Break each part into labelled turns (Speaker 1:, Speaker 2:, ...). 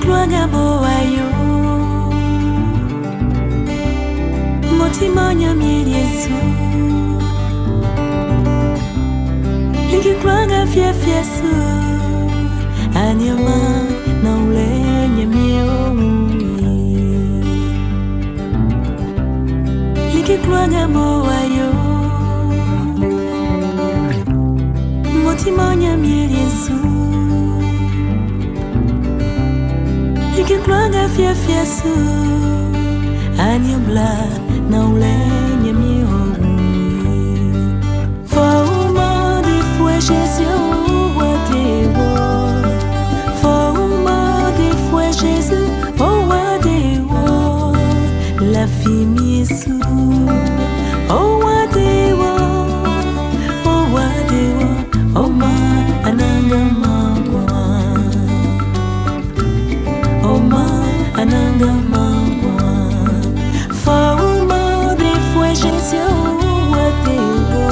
Speaker 1: Likitwanga moayo Motima nyamiri Yesu Likitwanga fiesu Anyama na ule nyamio Likitwanga moayo Motima nyamiri Yesu Likitwanga fiesu Anyabla na ulenye mihoru Fauma de fue Jésus Wadewo Fauma de fue Jésus Oh Wadewo La fille Yesu Oh Wadewo Oh Wadewo Oh ma ananga mangwa Oh ma ananga mangwa Fauma de fue Jésus Wadewo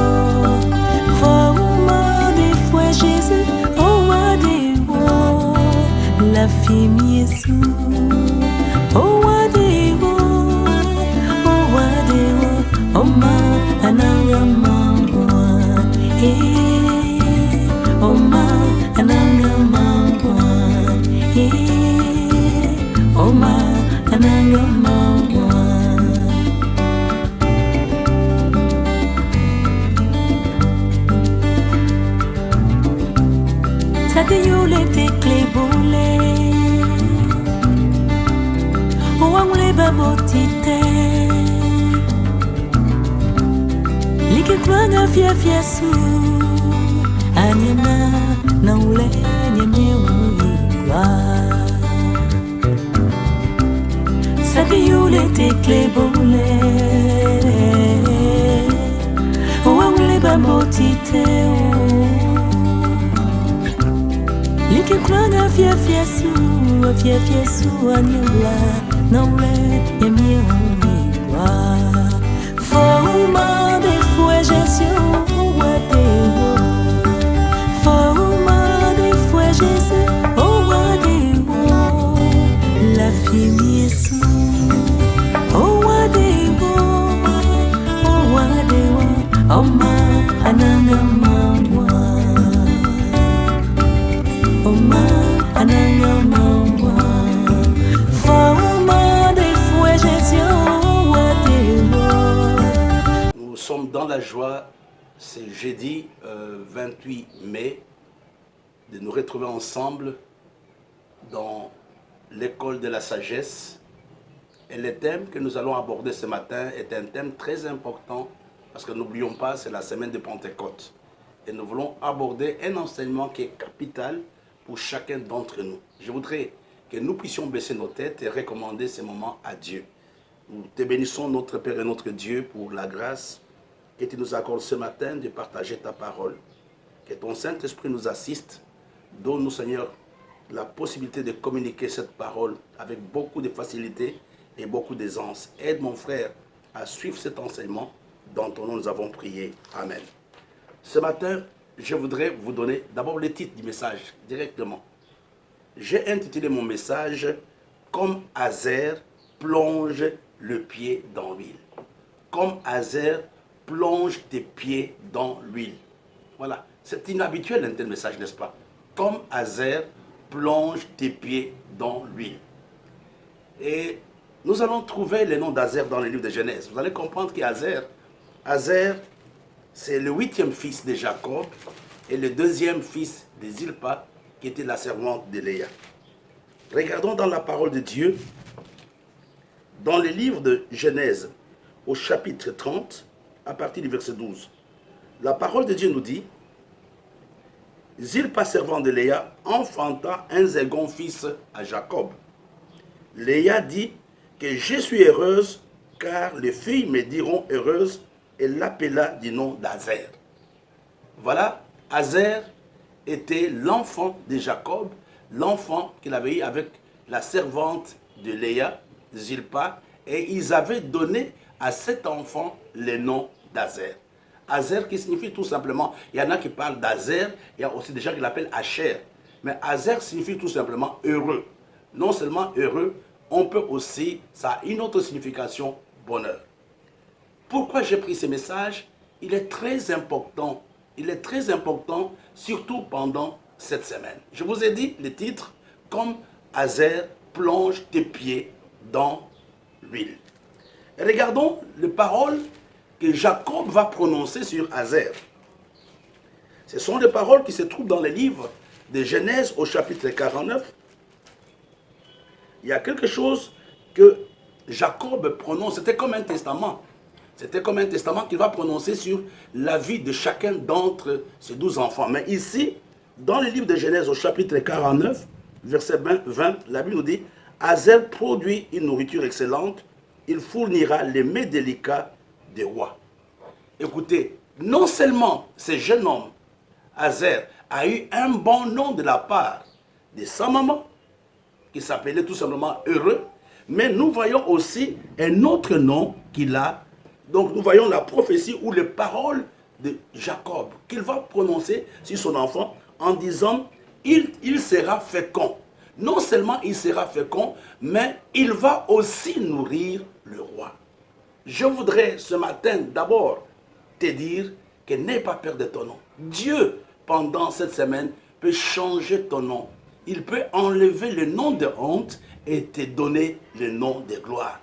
Speaker 1: Fauma de fue Jésus Oh Wadewo La fille Yesu Oh Wadewo Oh Wadewo Oh ma ananga mangwa Oh ma ananga mangwa Oh ma ananga mangwa Sate yule te klebole Oangule babotite Likitwanga fiesu Anyama na ule nyemyewa Sate yule te klebole Oangule babotite Likitwanga fiesu Anyama na ule nyemyewa Fauma de fue Jésus Wadewo Fauma de fue Jésus Oh Wadewo La fille Yesu Oh Wadewo Oh Wadewo Oh ma ananga mangwa Oh ma ananga mangwa Fauma de fue Jésus
Speaker 2: Nous sommes dans la joie, c'est jeudi 28 mai, de nous retrouver ensemble dans l'école de la sagesse. Et le thème que nous allons aborder ce matin est un thème très important parce que n'oublions pas, c'est la semaine de Pentecôte. Et nous voulons aborder un enseignement qui est capital pour chacun d'entre nous. Je voudrais que nous puissions baisser nos têtes et recommander ce moment à Dieu. Nous te bénissons, notre Père et notre Dieu, pour la grâce que tu nous accordes ce matin de partager ta parole. Que ton Saint-Esprit nous assiste. Donne-nous, Seigneur, la possibilité de communiquer cette parole avec beaucoup de facilité et beaucoup d'aisance. Aide mon frère à suivre cet enseignement. Dans ton nom, nous avons prié. Amen. Ce matin, je voudrais vous donner d'abord le titre du message directement. J'ai intitulé mon message « Comme Hazer plonge le pied dans l'huile ». Comme Hazer plonge tes pieds dans l'huile. Voilà, c'est inhabituel un tel message, n'est-ce pas? Comme Hazer plonge tes pieds dans l'huile. Et nous allons trouver le nom d'Hazer dans le livre de Genèse. Vous allez comprendre qu'Hazer, c'est le 8e fils de Jacob et le 2e fils de Zilpa, qui était la servante de Léa. Regardons dans la parole de Dieu, dans le livre de Genèse, au chapitre 30, à partir du verset 12. La parole de Dieu nous dit, Zilpa, servante de Léa, enfanta un second fils à Jacob. Léa dit que je suis heureuse, car les filles me diront heureuse, et l'appela du nom d'Hazer. Voilà, Hazer était l'enfant de Jacob, l'enfant qu'il avait eu avec la servante de Léa, Zilpa, et ils avaient donné à cet enfant le nom d'Hazer. Hazer qui signifie tout simplement, il y en a qui parlent d'Hazer, il y a aussi des gens qui l'appellent Asher. Mais Hazer signifie tout simplement heureux. non seulement heureux, on peut aussi, ça a une autre signification, bonheur. Pourquoi j'ai pris ce message? Il est très important. Il est très important, surtout pendant cette semaine. Je vous ai dit le titre, comme Hazer plonge tes pieds dans l'huile. Regardons les paroles que Jacob va prononcer sur Hazer. Ce sont des paroles qui se trouvent dans les livres de Genèse au chapitre 49. Il y a quelque chose que Jacob prononce, c'était comme un testament. C'était comme un testament qu'il va prononcer sur la vie de chacun d'entre ses 12 enfants. Mais ici, dans le livre de Genèse au chapitre 49, verset 20, la Bible nous dit « Hazer produit une nourriture excellente, il fournira les mets délicats des rois. » Écoutez, non seulement ce jeune homme, Hazer, a eu un bon nom de la part de sa maman, qui s'appelait tout simplement Heureux, mais nous voyons aussi un autre nom qu'il a. Donc nous voyons la prophétie ou les paroles de Jacob qu'il va prononcer sur son enfant en disant il sera fécond. Non seulement il sera fécond, mais il va aussi nourrir le roi. Je voudrais ce matin d'abord te dire que n'aie pas peur de ton nom. Dieu, pendant cette semaine, peut changer ton nom. Il peut enlever le nom de honte et te donner le nom de gloire.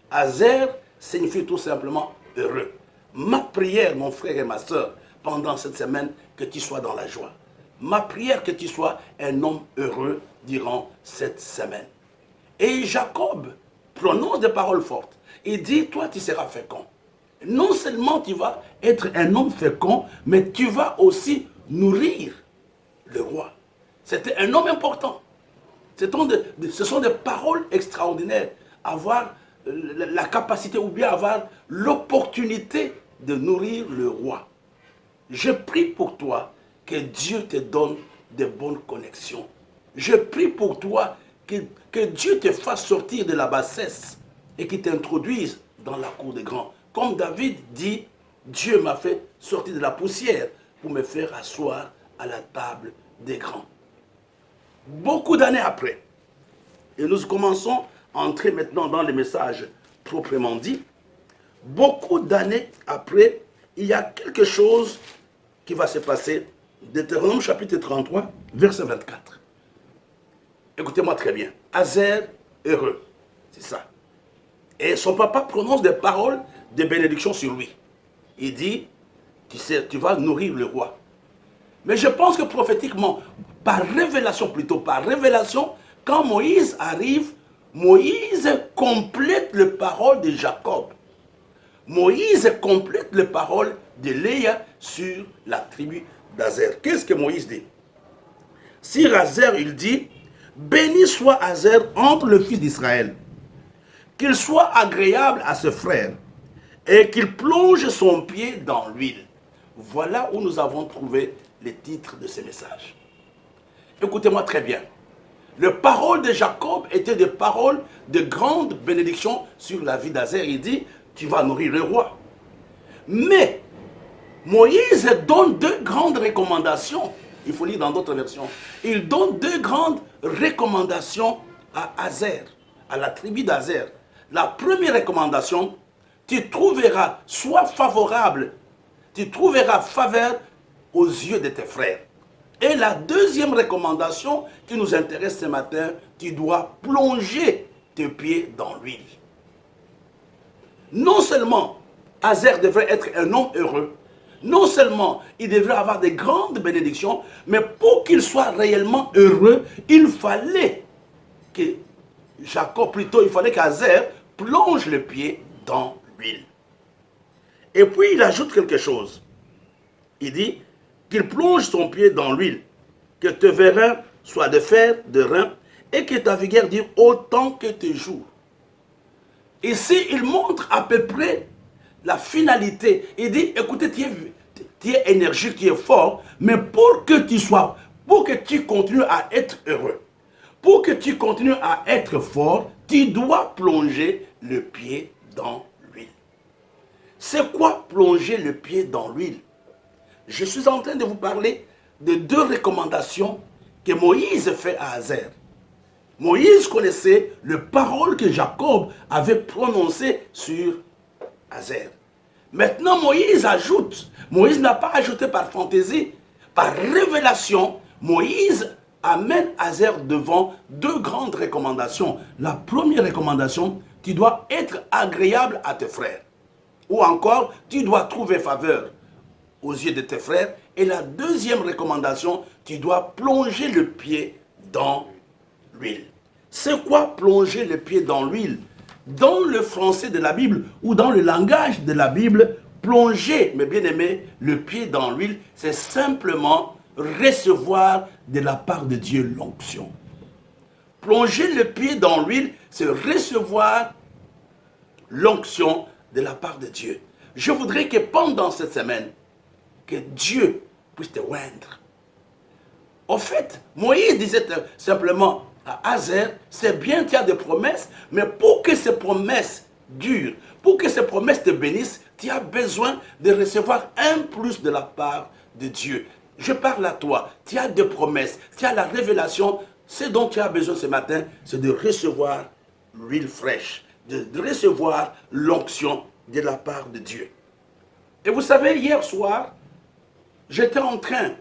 Speaker 2: Hazer signifie tout simplement heureux. Ma prière, mon frère et ma soeur, pendant cette semaine, que tu sois dans la joie. Ma prière, que tu sois un homme heureux durant cette semaine. Et Jacob prononce des paroles fortes. Il dit, toi tu seras fécond. Non seulement tu vas être un homme fécond, mais tu vas aussi nourrir le roi. C'était un homme important. Ce sont des paroles extraordinaires. Avoir la capacité ou bien avoir l'opportunité de nourrir le roi. Je prie pour toi que Dieu te donne de bonnes connexions. Je prie pour toi que Dieu te fasse sortir de la bassesse et qu'il t'introduise dans la cour des grands. Comme David dit, Dieu m'a fait sortir de la poussière pour me faire asseoir à la table des grands. Beaucoup d'années après, et nous commençons à entrer maintenant dans les messages proprement dit, beaucoup d'années après, il y a quelque chose qui va se passer. Deutéronome chapitre 33, verset 24. Écoutez-moi très bien. Hazer heureux, c'est ça. Et son papa prononce des paroles de bénédiction sur lui. Il dit, tu sais, tu vas nourrir le roi. Mais je pense que prophétiquement, par révélation, quand Moïse arrive, Moïse complète les paroles de Jacob. Moïse complète les paroles de Léa sur la tribu d'Hazer. Qu'est-ce que Moïse dit? Sur Hazer, il dit, béni soit Hazer entre le fils d'Israël, qu'il soit agréable à ses frères, et qu'il plonge son pied dans l'huile. Voilà où nous avons trouvé le titre de ce message. Écoutez-moi très bien. Les paroles de Jacob étaient des paroles de grande bénédiction sur la vie d'Hazer. Il dit, tu vas nourrir le roi. Mais Moïse donne deux grandes recommandations. Il faut lire dans d'autres versions. Il donne deux grandes recommandations à Hazer, à la tribu d'Hazer. La première recommandation, tu trouveras, sois favorable, tu trouveras faveur aux yeux de tes frères. Et la deuxième recommandation qui nous intéresse ce matin, tu dois plonger tes pieds dans l'huile. Non seulement Hazer devrait être un homme heureux, non seulement il devrait avoir de grandes bénédictions, mais pour qu'il soit réellement heureux, il fallait que Jacob, plutôt, il fallait qu'Hazer plonge le pied dans l'huile. Et puis il ajoute quelque chose. Il dit qu'il plonge son pied dans l'huile, que tes vérins soient de fer, de rein, et que ta vigueur dure autant que tes jours. Ici, il montre à peu près la finalité. Il dit, écoutez, tu es énergique, tu es fort, mais pour que tu continues à être heureux, pour que tu continues à être fort, tu dois plonger le pied dans l'huile. C'est quoi plonger le pied dans l'huile? Je suis en train de vous parler de deux recommandations que Moïse fait à Hazer. Moïse connaissait les paroles que Jacob avait prononcées sur Hazer. Maintenant, Moïse ajoute. Moïse n'a pas ajouté par fantaisie, par révélation. Moïse amène Hazer devant deux grandes recommandations. La première recommandation, tu dois être agréable à tes frères. Ou encore, tu dois trouver faveur aux yeux de tes frères. Et la deuxième recommandation, tu dois plonger le pied dans l'huile. C'est quoi plonger le pied dans l'huile? Dans le français de la Bible ou dans le langage de la Bible, plonger, mes bien-aimés, le pied dans l'huile, c'est simplement recevoir de la part de Dieu l'onction. Plonger le pied dans l'huile, c'est recevoir l'onction de la part de Dieu. Je voudrais que pendant cette semaine, que Dieu puisse te oindre. En fait, Moïse disait simplement à Hazer, c'est bien, tu as des promesses, mais pour que ces promesses durent, pour que ces promesses te bénissent, tu as besoin de recevoir un plus de la part de Dieu. Je parle à toi, tu as des promesses, tu as la révélation. Ce dont tu as besoin ce matin, c'est de recevoir l'huile fraîche, de recevoir l'onction de la part de Dieu. Et vous savez, hier soir, j'étais en train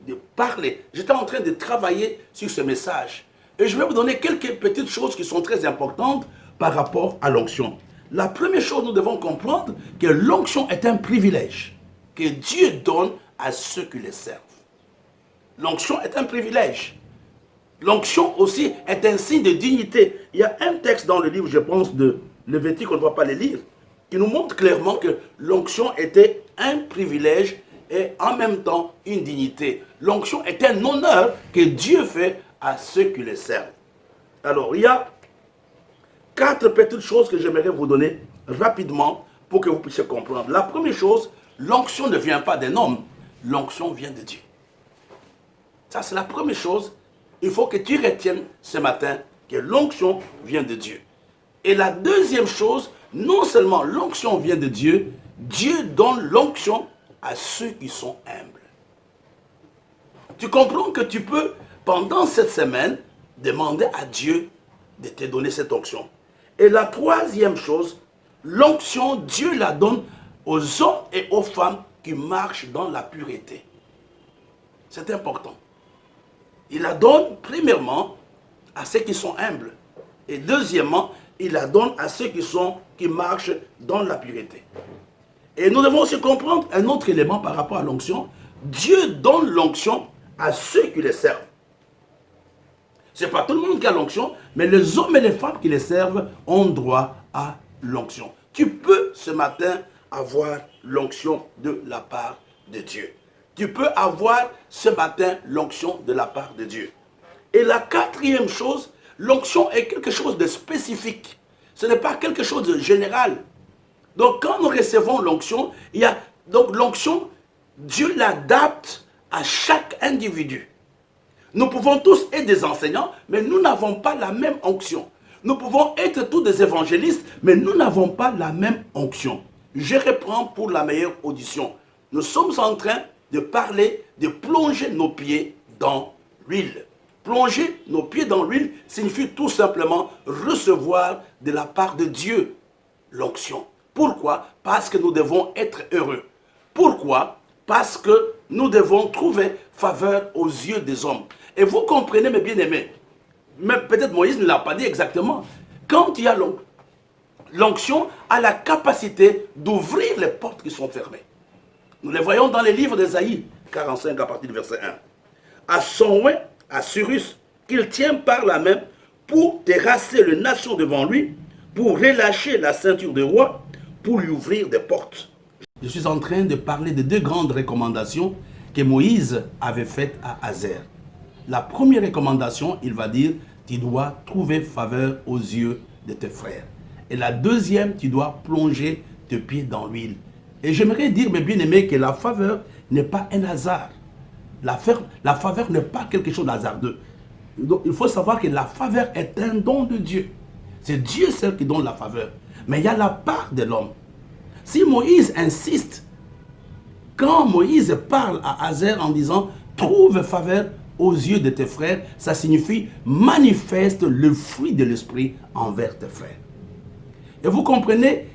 Speaker 2: de parler, j'étais en train de travailler sur ce message. Et je vais vous donner quelques petites choses qui sont très importantes par rapport à l'onction. La première chose, nous devons comprendre que l'onction est un privilège que Dieu donne à ceux qui le servent. L'onction est un privilège. L'onction aussi est un signe de dignité. Il y a un texte dans le livre, je pense, de Lévitique, on ne va pas le lire, qui nous montre clairement que l'onction était un privilège et en même temps une dignité. L'onction est un honneur que Dieu fait à ceux qui le servent. Alors, il y a 4 petites choses que j'aimerais vous donner rapidement pour que vous puissiez comprendre. La première chose, l'onction ne vient pas d'un homme, l'onction vient de Dieu. Ça, c'est la première chose. Il faut que tu retiennes ce matin que l'onction vient de Dieu. Et la deuxième chose, non seulement l'onction vient de Dieu, Dieu donne l'onction à ceux qui sont humbles. Tu comprends que tu peux, pendant cette semaine, demander à Dieu de te donner cette onction. Et la troisième chose, l'onction, Dieu la donne aux hommes et aux femmes qui marchent dans la pureté. C'est important. Il la donne premièrement à ceux qui sont humbles. Et deuxièmement, il la donne à ceux qui marchent dans la pureté. Et nous devons aussi comprendre un autre élément par rapport à l'onction. Dieu donne l'onction à ceux qui les servent. Ce n'est pas tout le monde qui a l'onction, mais les hommes et les femmes qui les servent ont droit à l'onction. Tu peux ce matin avoir l'onction de la part de Dieu. Tu peux avoir ce matin l'onction de la part de Dieu. Et la quatrième chose, l'onction est quelque chose de spécifique. Ce n'est pas quelque chose de général. Donc quand nous recevons l'onction, donc l'onction, Dieu l'adapte à chaque individu. Nous pouvons tous être des enseignants, mais nous n'avons pas la même onction. Nous pouvons être tous des évangélistes, mais nous n'avons pas la même onction. Je reprends pour la meilleure audition. Nous sommes en train de parler, de plonger nos pieds dans l'huile. Plonger nos pieds dans l'huile signifie tout simplement recevoir de la part de Dieu l'onction. Pourquoi? Parce que nous devons être heureux. Pourquoi? Parce que nous devons trouver faveur aux yeux des hommes. Et vous comprenez, mes bien-aimés, mais peut-être Moïse ne l'a pas dit exactement. Quand il y a l'onction, a la capacité d'ouvrir les portes qui sont fermées. Nous les voyons dans les livres d'Ésaïe 45 à partir du verset 1. À son oint, à Cyrus, qu'il tient par la main pour terrasser les nations devant lui, pour relâcher la ceinture de roi, pour lui ouvrir des portes. Je suis en train de parler de 2 grandes recommandations que Moïse avait faites à Hazer. La première recommandation, il va dire, tu dois trouver faveur aux yeux de tes frères. Et la deuxième, tu dois plonger tes pieds dans l'huile. Et j'aimerais dire, mes bien-aimés, que la faveur n'est pas un hasard. La faveur n'est pas quelque chose de hasardeux. Donc, il faut savoir que la faveur est un don de Dieu. C'est Dieu seul qui donne la faveur. Mais il y a la part de l'homme. Si Moïse insiste, quand Moïse parle à Hazer en disant « trouve faveur aux yeux de tes frères, ça signifie manifeste le fruit de l'esprit envers tes frères. Et vous comprenez,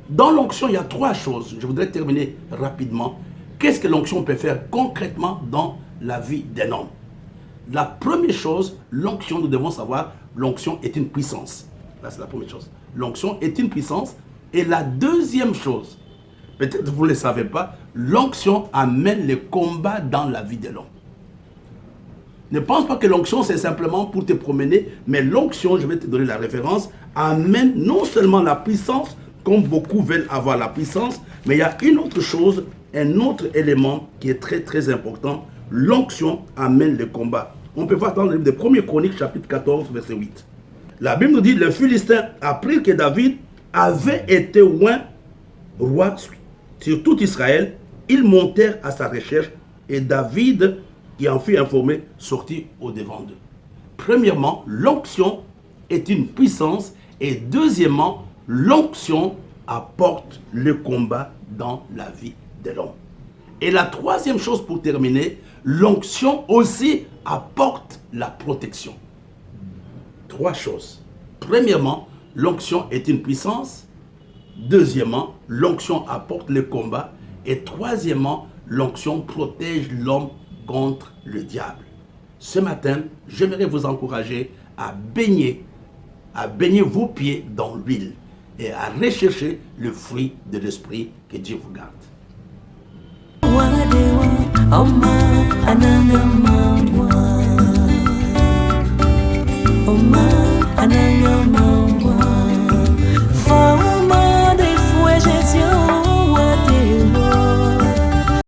Speaker 2: dans l'onction, il y a 3 choses. Je voudrais terminer rapidement. Qu'est-ce que l'onction peut faire concrètement dans la vie d'un homme? La première chose, l'onction, nous devons savoir, l'onction est une puissance. Là, c'est la première chose. L'onction est une puissance. Et la deuxième chose, peut-être vous ne le savez pas, l'onction amène le combat dans la vie de l'homme. Ne pense pas que l'onction, c'est simplement pour te promener, mais l'onction, je vais te donner la référence, amène non seulement la puissance, comme beaucoup veulent avoir la puissance, mais il y a une autre chose, un autre élément qui est très très important. L'onction amène le combat. On peut voir dans le livre de 1er Chroniques, chapitre 14, verset 8. La Bible nous dit, les Philistins apprirent que David avait été oint roi sur tout Israël. Ils montèrent à sa recherche et David, qui en fut informé, sortit au devant d'eux. Premièrement, l'onction est une puissance et deuxièmement, l'onction apporte le combat dans la vie de l'homme. Et la troisième chose pour terminer, l'onction aussi apporte la protection. 3 choses. Premièrement, l'onction est une puissance. Deuxièmement, l'onction apporte le combat. Et troisièmement, l'onction protège l'homme contre le diable. Ce matin, j'aimerais vous encourager à baigner vos pieds dans l'huile et à rechercher le fruit de l'esprit. Que Dieu vous garde.
Speaker 1: Oma ananga